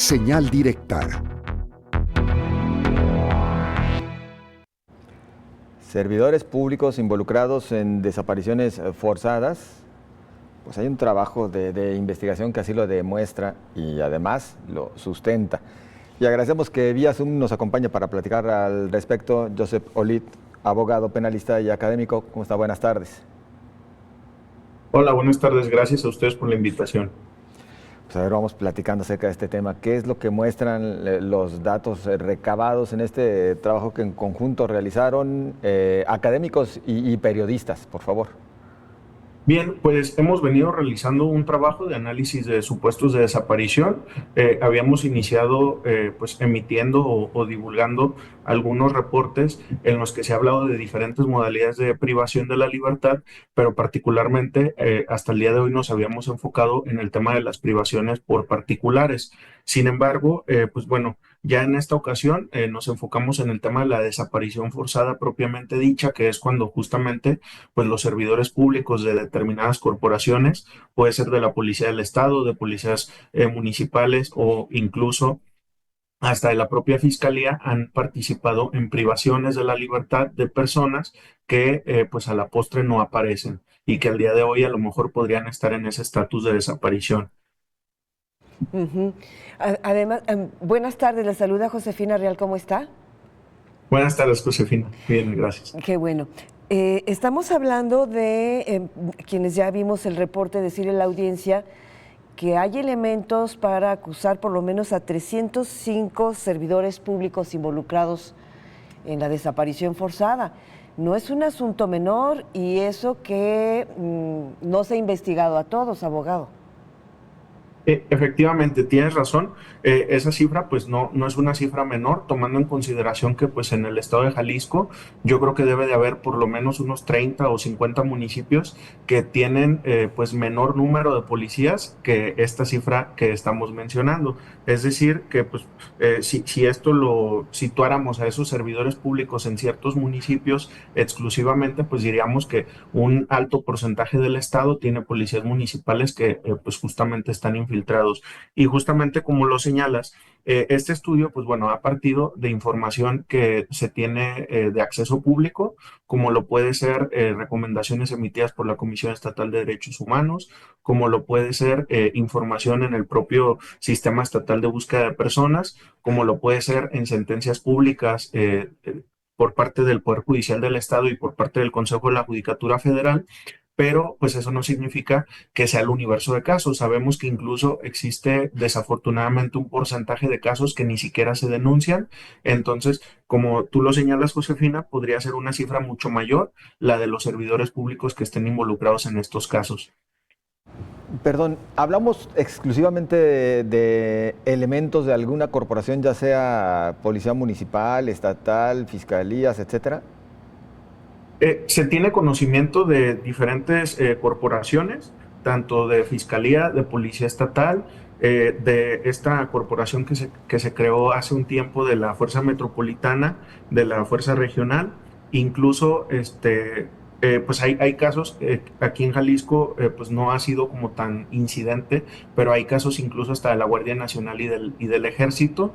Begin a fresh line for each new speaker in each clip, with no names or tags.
Señal directa.
Servidores públicos involucrados en desapariciones forzadas, pues hay un trabajo de investigación que así lo demuestra y además lo sustenta. Y agradecemos que vía Zoom nos acompañe para platicar al respecto Joseph Olit, abogado, penalista y académico. ¿Cómo está? Buenas tardes.
Hola, buenas tardes. Gracias a ustedes por la invitación.
Pues a ver, vamos platicando acerca de este tema. ¿Qué es lo que muestran los datos recabados en este trabajo que en conjunto realizaron académicos y periodistas, por favor?
Bien, pues hemos venido realizando un trabajo de análisis de supuestos de desaparición. Habíamos iniciado pues emitiendo o divulgando algunos reportes en los que se ha hablado de diferentes modalidades de privación de la libertad, pero particularmente hasta el día de hoy nos habíamos enfocado en el tema de las privaciones por particulares. Sin embargo, pues bueno, ya en esta ocasión nos enfocamos en el tema de la desaparición forzada propiamente dicha, que es cuando justamente pues los servidores públicos de determinadas corporaciones, puede ser de la Policía del Estado, de policías municipales o incluso hasta de la propia Fiscalía, han participado en privaciones de la libertad de personas que pues a la postre no aparecen y que al día de hoy a lo mejor podrían estar en ese estatus de desaparición.
Uh-huh. Además, buenas tardes, la saluda Josefina Real, ¿cómo está?
Buenas tardes, Josefina. Bien, gracias.
Qué bueno. Estamos hablando de quienes ya vimos el reporte, decirle a la audiencia que hay elementos para acusar por lo menos a 305 servidores públicos involucrados en la desaparición forzada. No es un asunto menor y eso que no se ha investigado a todos, abogado.
Efectivamente, tienes razón. Esa cifra pues no es una cifra menor, tomando en consideración que pues en el estado de Jalisco yo creo que debe de haber por lo menos unos 30 o 50 municipios que tienen pues menor número de policías que esta cifra que estamos mencionando. Es decir, que pues si esto lo situáramos a esos servidores públicos en ciertos municipios exclusivamente, pues diríamos que un alto porcentaje del estado tiene policías municipales que pues justamente están infiltrados. Y justamente como lo señalas, este estudio, pues bueno, ha partido de información que se tiene de acceso público, como lo puede ser recomendaciones emitidas por la Comisión Estatal de Derechos Humanos, como lo puede ser información en el propio Sistema Estatal de Búsqueda de Personas, como lo puede ser en sentencias públicas por parte del Poder Judicial del Estado y por parte del Consejo de la Judicatura Federal, pero pues eso no significa que sea el universo de casos. Sabemos que incluso existe desafortunadamente un porcentaje de casos que ni siquiera se denuncian. Entonces, como tú lo señalas, Josefina, podría ser una cifra mucho mayor la de los servidores públicos que estén involucrados en estos casos.
Perdón, ¿hablamos exclusivamente de elementos de alguna corporación, ya sea policía municipal, estatal, fiscalías, etcétera?
Se tiene conocimiento de diferentes corporaciones, tanto de Fiscalía, de Policía Estatal, de esta corporación que se creó hace un tiempo de la Fuerza Metropolitana, de la Fuerza Regional, incluso pues hay casos, aquí en Jalisco pues no ha sido como tan incidente, pero hay casos incluso hasta de la Guardia Nacional y del Ejército.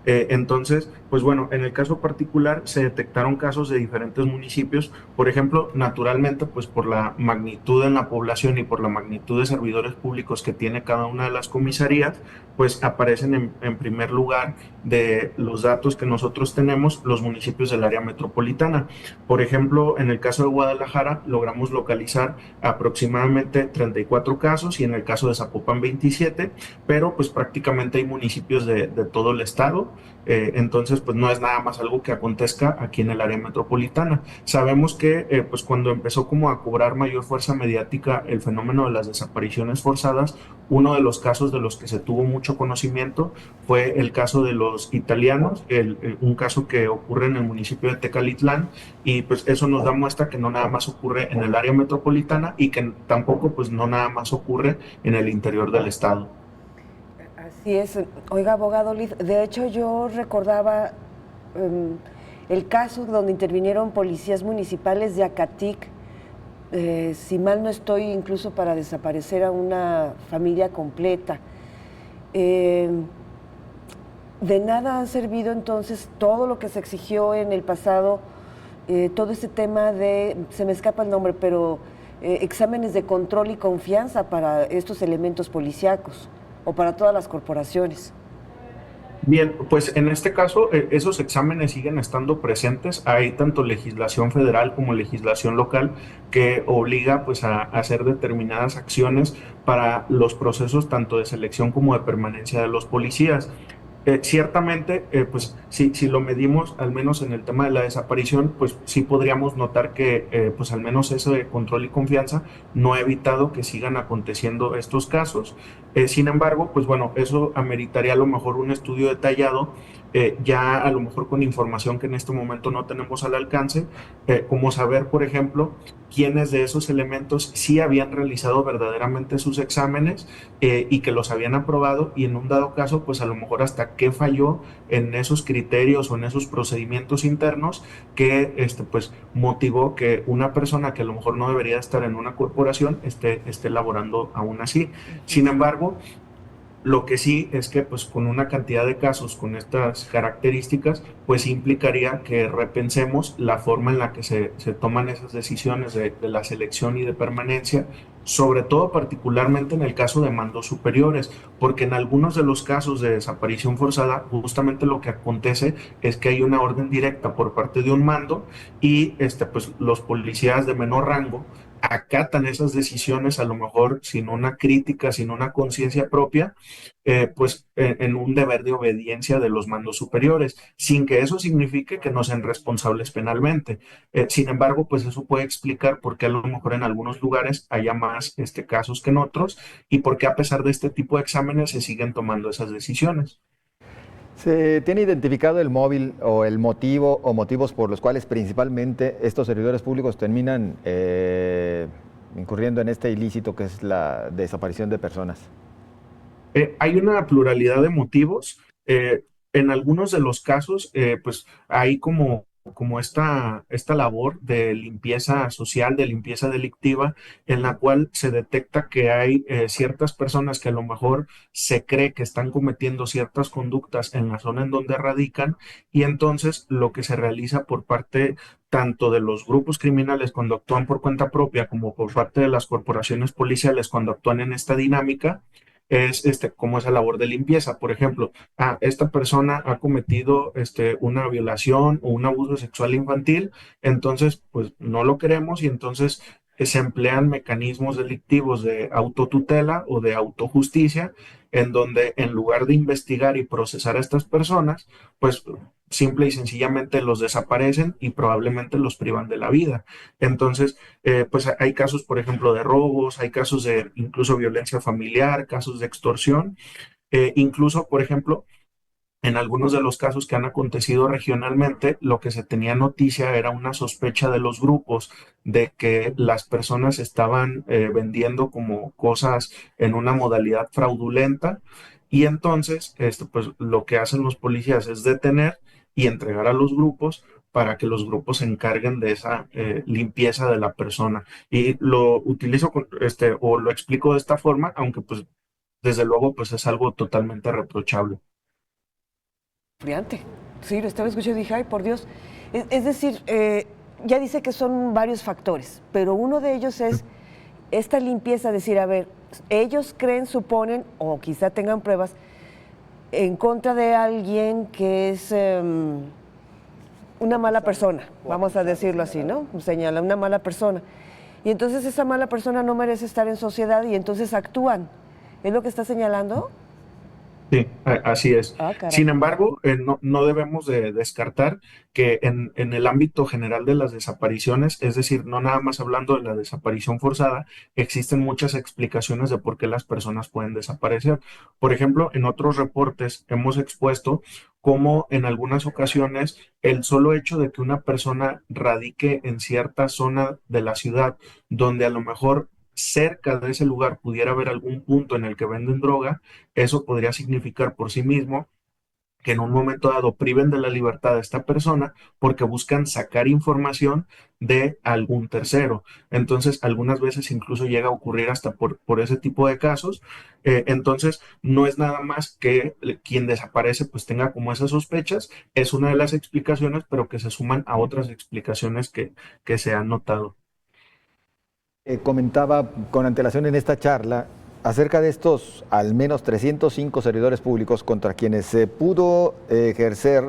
Entonces, pues bueno, en el caso particular se detectaron casos de diferentes municipios, por ejemplo, naturalmente, pues por la magnitud en la población y por la magnitud de servidores públicos que tiene cada una de las comisarías, pues aparecen en primer lugar de los datos que nosotros tenemos los municipios del área metropolitana. Por ejemplo, en el caso de Guadalajara logramos localizar aproximadamente 34 casos y en el caso de Zapopan 27, pero pues prácticamente hay municipios de todo el estado. Entonces, pues no es nada más algo que acontezca aquí en el área metropolitana. Sabemos que pues cuando empezó como a cobrar mayor fuerza mediática el fenómeno de las desapariciones forzadas, uno de los casos de los que se tuvo mucho conocimiento fue el caso de los italianos, un caso que ocurre en el municipio de Tecalitlán, y pues eso nos da muestra que no nada más ocurre en el área metropolitana y que tampoco pues no nada más ocurre en el interior del estado.
Así es. Oiga, abogado Lid, de hecho yo recordaba el caso donde intervinieron policías municipales de Acatic, si mal no estoy, incluso para desaparecer a una familia completa. De nada han servido entonces todo lo que se exigió en el pasado, todo este tema de, se me escapa el nombre, pero exámenes de control y confianza para estos elementos policíacos o para todas las corporaciones.
Bien, pues en este caso esos exámenes siguen estando presentes. Hay tanto legislación federal como legislación local que obliga pues a hacer determinadas acciones para los procesos tanto de selección como de permanencia de los policías. Ciertamente, pues si lo medimos, al menos en el tema de la desaparición, pues sí podríamos notar que pues al menos eso de control y confianza no ha evitado que sigan aconteciendo estos casos. Sin embargo, pues bueno, eso ameritaría a lo mejor un estudio detallado, ya a lo mejor con información que en este momento no tenemos al alcance, como saber, por ejemplo, quiénes de esos elementos sí habían realizado verdaderamente sus exámenes y que los habían aprobado y en un dado caso, pues a lo mejor hasta qué falló en esos criterios o en esos procedimientos internos que pues motivó que una persona que a lo mejor no debería estar en una corporación esté laborando aún así. Sin embargo, lo que sí es que pues con una cantidad de casos con estas características, pues implicaría que repensemos la forma en la que se toman esas decisiones de la selección y de permanencia, sobre todo particularmente en el caso de mandos superiores, porque en algunos de los casos de desaparición forzada, justamente lo que acontece es que hay una orden directa por parte de un mando y pues los policías de menor rango acatan esas decisiones a lo mejor sin una crítica, sin una conciencia propia pues en un deber de obediencia de los mandos superiores, sin que eso signifique que no sean responsables penalmente. Sin embargo, pues eso puede explicar por qué a lo mejor en algunos lugares haya más casos que en otros y por qué a pesar de este tipo de exámenes se siguen tomando esas decisiones.
¿Se tiene identificado el móvil o el motivo o motivos por los cuales principalmente estos servidores públicos terminan incurriendo en este ilícito que es la desaparición de personas?
Hay una pluralidad de motivos. En algunos de los casos, pues hay como esta labor de limpieza social, de limpieza delictiva, en la cual se detecta que hay ciertas personas que a lo mejor se cree que están cometiendo ciertas conductas en la zona en donde radican y entonces lo que se realiza por parte tanto de los grupos criminales cuando actúan por cuenta propia como por parte de las corporaciones policiales cuando actúan en esta dinámica es como esa labor de limpieza. Por ejemplo, esta persona ha cometido una violación o un abuso sexual infantil, entonces pues no lo queremos y entonces se emplean mecanismos delictivos de autotutela o de autojusticia, en donde en lugar de investigar y procesar a estas personas, pues simple y sencillamente los desaparecen y probablemente los privan de la vida. Entonces, pues hay casos, por ejemplo, de robos, hay casos de incluso violencia familiar, casos de extorsión, incluso, por ejemplo, en algunos de los casos que han acontecido regionalmente, lo que se tenía noticia era una sospecha de los grupos de que las personas estaban vendiendo como cosas en una modalidad fraudulenta y entonces pues lo que hacen los policías es detener y entregar a los grupos para que los grupos se encarguen de esa limpieza de la persona. Y lo utilizo o lo explico de esta forma, aunque pues desde luego pues es algo totalmente reprochable.
Friante. Sí, lo estaba escuchando y dije, ay, por Dios. Es decir, ya dice que son varios factores, pero uno de ellos es esta limpieza, decir, a ver, ellos creen, suponen, o quizá tengan pruebas, en contra de alguien que es una mala persona, vamos a decirlo así, ¿no? Señala una mala persona. Y entonces esa mala persona no merece estar en sociedad y entonces actúan. ¿Es lo que está señalando?
Sí, así es.
Ah, caray.
Sin embargo, no debemos de descartar que en el ámbito general de las desapariciones, es decir, no nada más hablando de la desaparición forzada, existen muchas explicaciones de por qué las personas pueden desaparecer. Por ejemplo, en otros reportes hemos expuesto cómo en algunas ocasiones el solo hecho de que una persona radique en cierta zona de la ciudad donde a lo mejor cerca de ese lugar pudiera haber algún punto en el que venden droga, eso podría significar por sí mismo que en un momento dado priven de la libertad a esta persona porque buscan sacar información de algún tercero. Entonces, algunas veces incluso llega a ocurrir hasta por ese tipo de casos. Entonces, no es nada más que quien desaparece pues tenga como esas sospechas, es una de las explicaciones, pero que se suman a otras explicaciones que se han notado.
Comentaba con antelación en esta charla acerca de estos al menos 305 servidores públicos contra quienes se pudo ejercer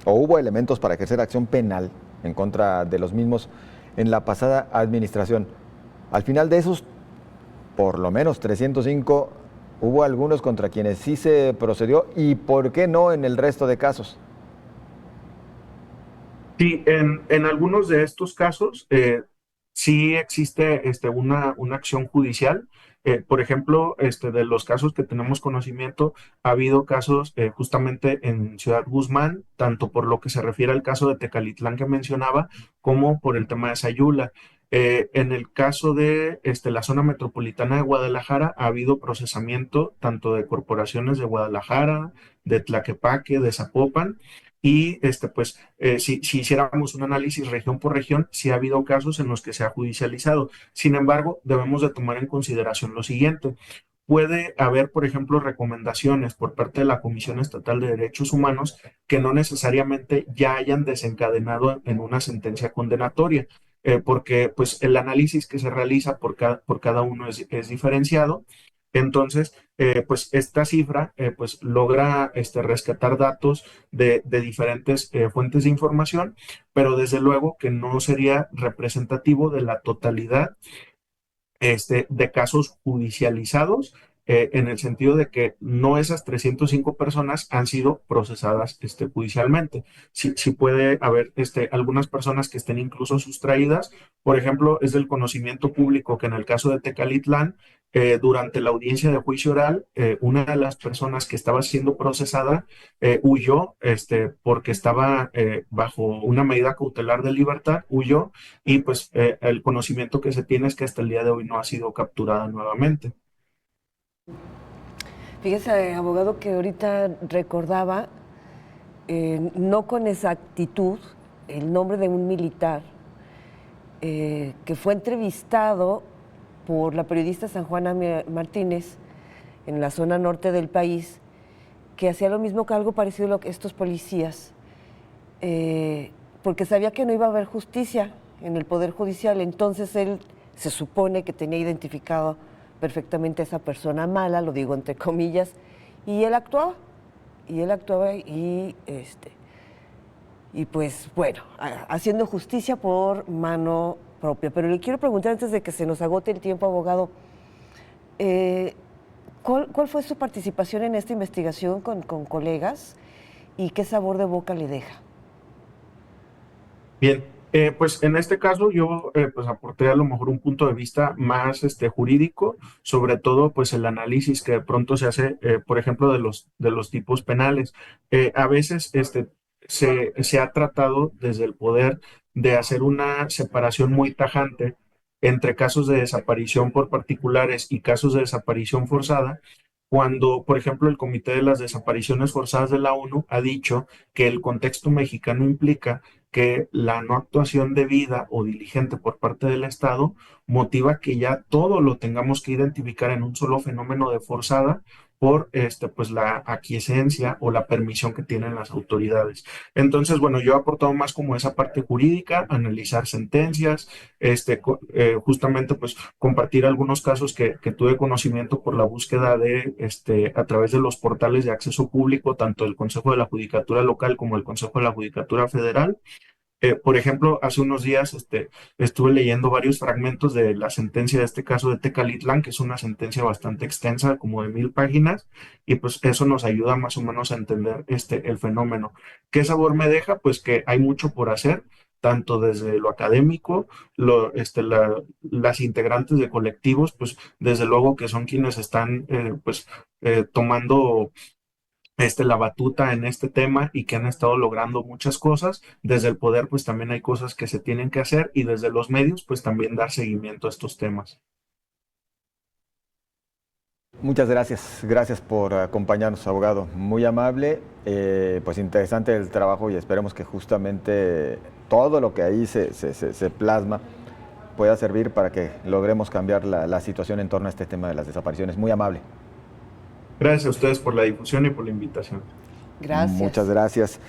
o hubo elementos para ejercer acción penal en contra de los mismos en la pasada administración. Al final de esos, por lo menos 305, hubo algunos contra quienes sí se procedió y por qué no en el resto de casos.
Sí, en algunos de estos casos sí existe una acción judicial. Por ejemplo, de los casos que tenemos conocimiento, ha habido casos justamente en Ciudad Guzmán, tanto por lo que se refiere al caso de Tecalitlán que mencionaba, como por el tema de Sayula. En el caso de la zona metropolitana de Guadalajara, ha habido procesamiento tanto de corporaciones de Guadalajara, de Tlaquepaque, de Zapopan, y pues si hiciéramos un análisis región por región, sí ha habido casos en los que se ha judicializado. Sin embargo, debemos de tomar en consideración lo siguiente. Puede haber, por ejemplo, recomendaciones por parte de la Comisión Estatal de Derechos Humanos que no necesariamente ya hayan desencadenado en una sentencia condenatoria, porque pues el análisis que se realiza por cada uno es diferenciado. Entonces, pues esta cifra pues logra rescatar datos de diferentes fuentes de información, pero desde luego que no sería representativo de la totalidad de casos judicializados, en el sentido de que no esas 305 personas han sido procesadas judicialmente. Sí, sí puede haber algunas personas que estén incluso sustraídas. Por ejemplo, es del conocimiento público que en el caso de Tecalitlán, durante la audiencia de juicio oral, una de las personas que estaba siendo procesada huyó porque estaba bajo una medida cautelar de libertad, huyó y pues el conocimiento que se tiene es que hasta el día de hoy no ha sido capturada nuevamente.
Fíjese, abogado, que ahorita recordaba, no con exactitud, el nombre de un militar que fue entrevistado por la periodista San Juana Martínez en la zona norte del país, que hacía lo mismo que algo parecido a lo que estos policías, porque sabía que no iba a haber justicia en el Poder Judicial. Entonces él se supone que tenía identificado perfectamente a esa persona mala, lo digo entre comillas, y él actuaba, y pues bueno, haciendo justicia por mano propia. Pero le quiero preguntar antes de que se nos agote el tiempo, abogado, ¿cuál fue su participación en esta investigación con colegas y qué sabor de boca le deja?
Bien, pues en este caso yo pues aporté a lo mejor un punto de vista más jurídico, sobre todo pues el análisis que de pronto se hace, por ejemplo, de los tipos penales. A veces se ha tratado desde el poder de hacer una separación muy tajante entre casos de desaparición por particulares y casos de desaparición forzada, cuando, por ejemplo, el Comité de las Desapariciones Forzadas de la ONU ha dicho que el contexto mexicano implica que la no actuación debida o diligente por parte del Estado motiva que ya todo lo tengamos que identificar en un solo fenómeno de forzada por pues la aquiescencia o la permisión que tienen las autoridades. Entonces, bueno, yo he aportado más como esa parte jurídica, analizar sentencias, justamente pues compartir algunos casos que tuve conocimiento por la búsqueda de, a través de los portales de acceso público, tanto el Consejo de la Judicatura Local como el Consejo de la Judicatura Federal. Por ejemplo, hace unos días estuve leyendo varios fragmentos de la sentencia de este caso de Tecalitlán, que es una sentencia bastante extensa, como de 1000 páginas, y pues eso nos ayuda más o menos a entender el fenómeno. ¿Qué sabor me deja? Pues que hay mucho por hacer, tanto desde lo académico, las integrantes de colectivos, pues desde luego que son quienes están tomando la batuta en este tema y que han estado logrando muchas cosas. Desde el poder, pues también hay cosas que se tienen que hacer y desde los medios, pues también dar seguimiento a estos temas.
Muchas gracias por acompañarnos, abogado. Muy amable, pues interesante el trabajo y esperemos que justamente todo lo que ahí se plasma pueda servir para que logremos cambiar la situación en torno a este tema de las desapariciones. Muy amable.
Gracias a ustedes por la difusión y por la invitación.
Gracias.
Muchas gracias.